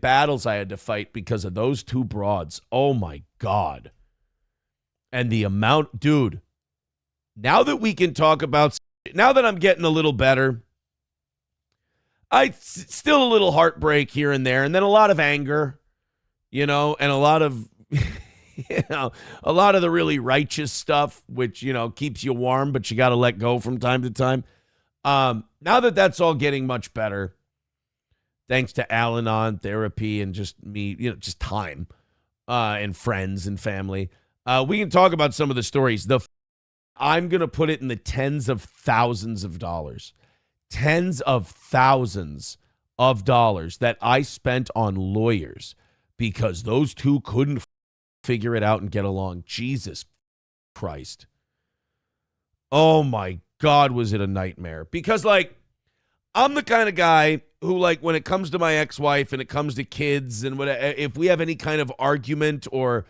battles I had to fight because of those two broads. Oh my God. And the amount, dude, now that we can talk about, now that I'm getting a little better, still a little heartbreak here and there, and then a lot of anger, and a lot of, a lot of the really righteous stuff, which, keeps you warm, but you got to let go from time to time. Now that that's all getting much better, thanks to Al-Anon therapy and just me, just time, and friends and family, we can talk about some of the stories. I'm going to put it in the tens of thousands of dollars. Tens of thousands of dollars that I spent on lawyers because those two couldn't figure it out and get along. Jesus Christ. Oh my God, was it a nightmare? Because I'm the kind of guy who, when it comes to my ex-wife and it comes to kids and if we have any kind of argument or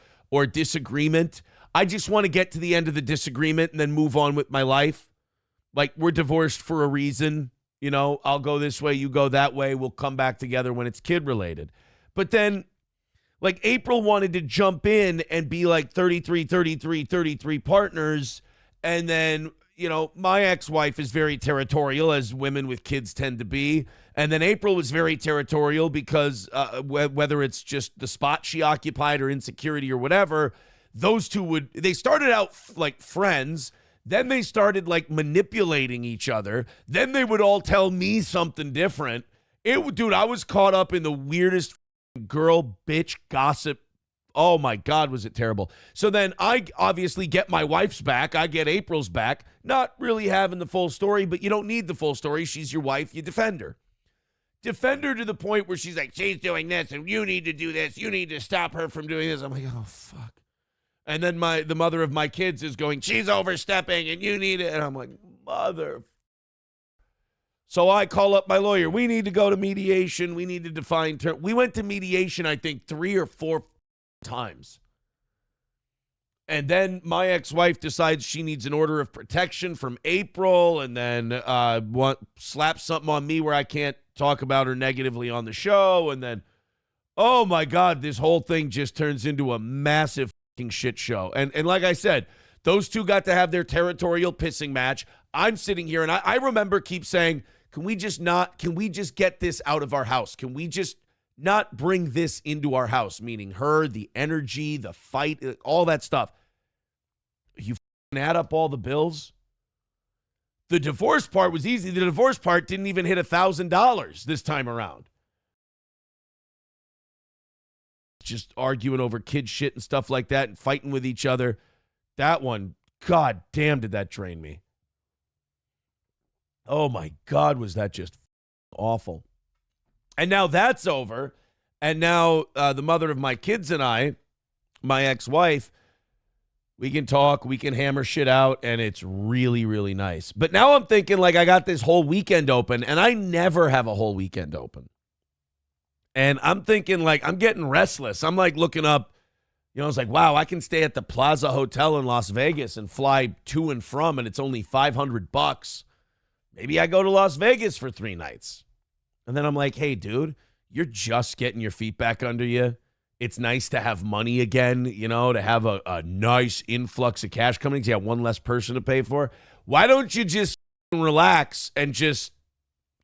disagreement, I just want to get to the end of the disagreement and then move on with my life. We're divorced for a reason. I'll go this way, you go that way. We'll come back together when it's kid-related. But then, April wanted to jump in and be 33 partners. And then, my ex-wife is very territorial, as women with kids tend to be. And then April was very territorial because whether it's just the spot she occupied or insecurity or whatever, those two they started out like friends. Then they started manipulating each other. Then they would all tell me something different. Dude, I was caught up in the weirdest girl bitch gossip. Oh my God, was it terrible. So then I obviously get my wife's back. I get April's back. Not really having the full story, but you don't need the full story. She's your wife. You defend her. Defend her to the point where she's like, she's doing this and you need to do this. You need to stop her from doing this. I'm like, oh, fuck. And then the mother of my kids is going, she's overstepping and you need it. And I'm like, mother. So I call up my lawyer. We need to go to mediation. We need to define terms. We went to mediation, I think, 3 or 4 times. And then my ex-wife decides she needs an order of protection from April and then slap something on me where I can't talk about her negatively on the show. And then, oh my God, this whole thing just turns into a massive shit show. And like I said, those two got to have their territorial pissing match. I'm sitting here and I remember keep saying, can we just get this out of our house? Can we just not bring this into our house? Meaning her, the energy, the fight, all that stuff. You add up all the bills. The divorce part was easy. The divorce part didn't even hit $1,000 this time around. Just arguing over kid shit and stuff like that and fighting with each other. That one, God damn, did that drain me. Oh my God, was that just awful. And now that's over. And now the mother of my kids and I, my ex-wife, we can talk, we can hammer shit out, and it's really, really nice. But now I'm thinking I got this whole weekend open, and I never have a whole weekend open. And I'm thinking I'm getting restless. I'm looking up, it's wow, I can stay at the Plaza Hotel in Las Vegas and fly to and from, and it's only $500. Maybe I go to Las Vegas for 3 nights. And then I'm like, hey, dude, you're just getting your feet back under you. It's nice to have money again, to have a nice influx of cash coming. You have one less person to pay for. Why don't you just relax and just,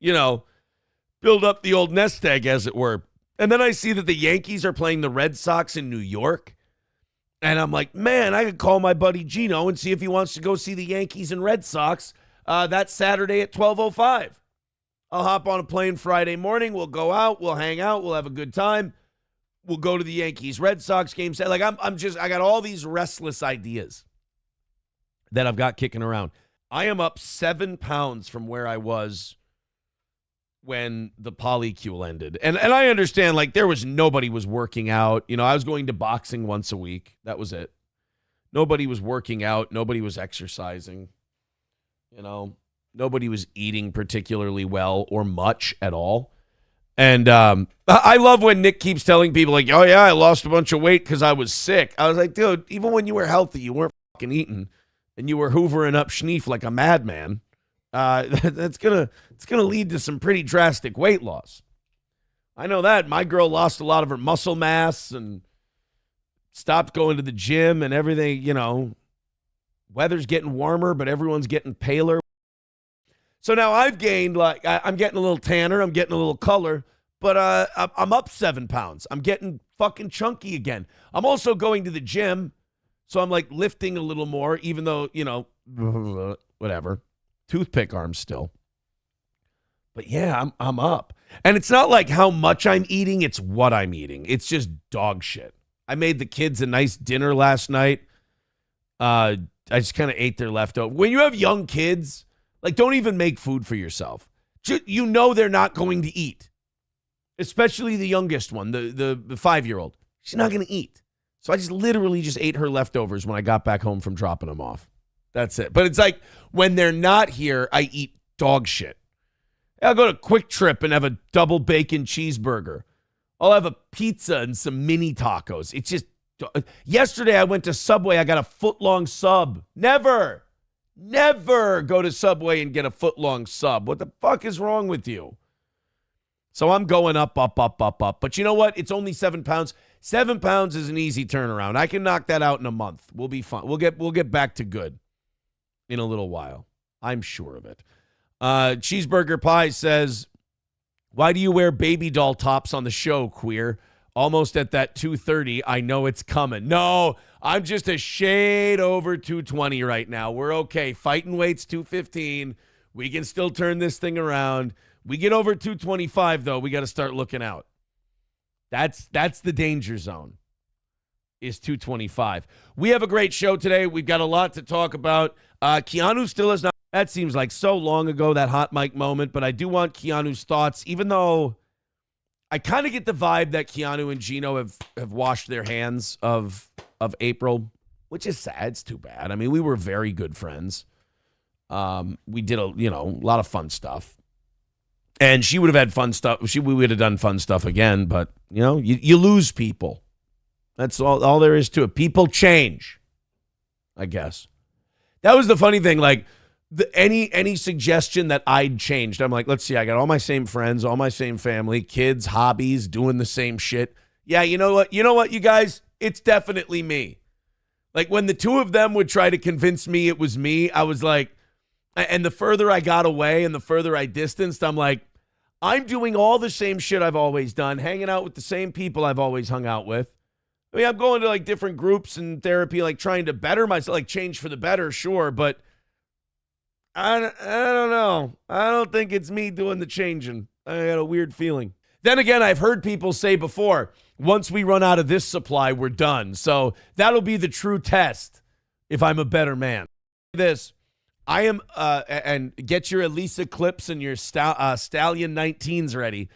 build up the old nest egg, as it were? And then I see that the Yankees are playing the Red Sox in New York. And I'm like, man, I could call my buddy Gino and see if he wants to go see the Yankees and Red Sox that Saturday at 12:05. I'll hop on a plane Friday morning. We'll go out. We'll hang out. We'll have a good time. We'll go to the Yankees Red Sox game. I got all these restless ideas that I've got kicking around. I am up 7 pounds from where I was when the polycule ended. And I understand, nobody was working out. I was going to boxing once a week. That was it. Nobody was working out. Nobody was exercising. Nobody was eating particularly well or much at all. And I love when Nick keeps telling people oh yeah, I lost a bunch of weight because I was sick. I was like, dude, even when you were healthy, you weren't fucking eating, and you were hoovering up schneef like a madman. It's gonna lead to some pretty drastic weight loss. I know that. My girl lost a lot of her muscle mass and stopped going to the gym and everything, Weather's getting warmer, but everyone's getting paler. So now I've gained, I'm getting a little tanner. I'm getting a little color, but I'm up 7 pounds. I'm getting fucking chunky again. I'm also going to the gym, so I'm lifting a little more, even though, whatever. Toothpick arms still. But yeah, I'm up. And it's not like how much I'm eating, it's what I'm eating. It's just dog shit. I made the kids a nice dinner last night. I just kind of ate their leftover. When you have young kids, don't even make food for yourself. You know they're not going to eat. Especially the youngest one, the 5-year-old. She's not going to eat. So I just literally just ate her leftovers when I got back home from dropping them off. That's it. But it's when they're not here, I eat dog shit. I'll go to Quick Trip and have a double bacon cheeseburger. I'll have a pizza and some mini tacos. It's just, yesterday I went to Subway. I got a foot-long sub. Never go to Subway and get a foot-long sub. What the fuck is wrong with you? So I'm going up. But you know what? It's only 7 pounds. 7 pounds is an easy turnaround. I can knock that out in a month. We'll be fine. We'll get back to good in a little while. I'm sure of it. Cheeseburger Pie says, why do you wear baby doll tops on the show, queer? Almost at that 230. I know it's coming. No, I'm just a shade over 220 right now. We're okay. Fighting weight's 215. We can still turn this thing around. We get over 225, though, we got to start looking out. That's the danger zone, is 225. We have a great show today. We've got a lot to talk about. Keanu still has not. That seems like so long ago, that hot mic moment, but I do want Keanu's thoughts, even though I kind of get the vibe that Keanu and Gino have washed their hands of April, which is sad. It's too bad. I mean, we were very good friends. We did a lot of fun stuff. And she would have had fun stuff. We would have done fun stuff again, but you lose people. That's all there is to it. People change, I guess. That was the funny thing. Any suggestion that I'd changed, I'm like, let's see, I got all my same friends, all my same family, kids, hobbies, doing the same shit. Yeah, you know what, you guys? It's definitely me. When the two of them would try to convince me it was me, I was like, and the further I got away and the further I distanced, I'm like, I'm doing all the same shit I've always done, hanging out with the same people I've always hung out with. I mean, I'm going to different groups and therapy, trying to better myself, change for the better, sure, but I don't know. I don't think it's me doing the changing. I got a weird feeling. Then again, I've heard people say before, once we run out of this supply, we're done. So that'll be the true test if I'm a better man. I am, and get your Elisa clips and your Stallion 19s ready.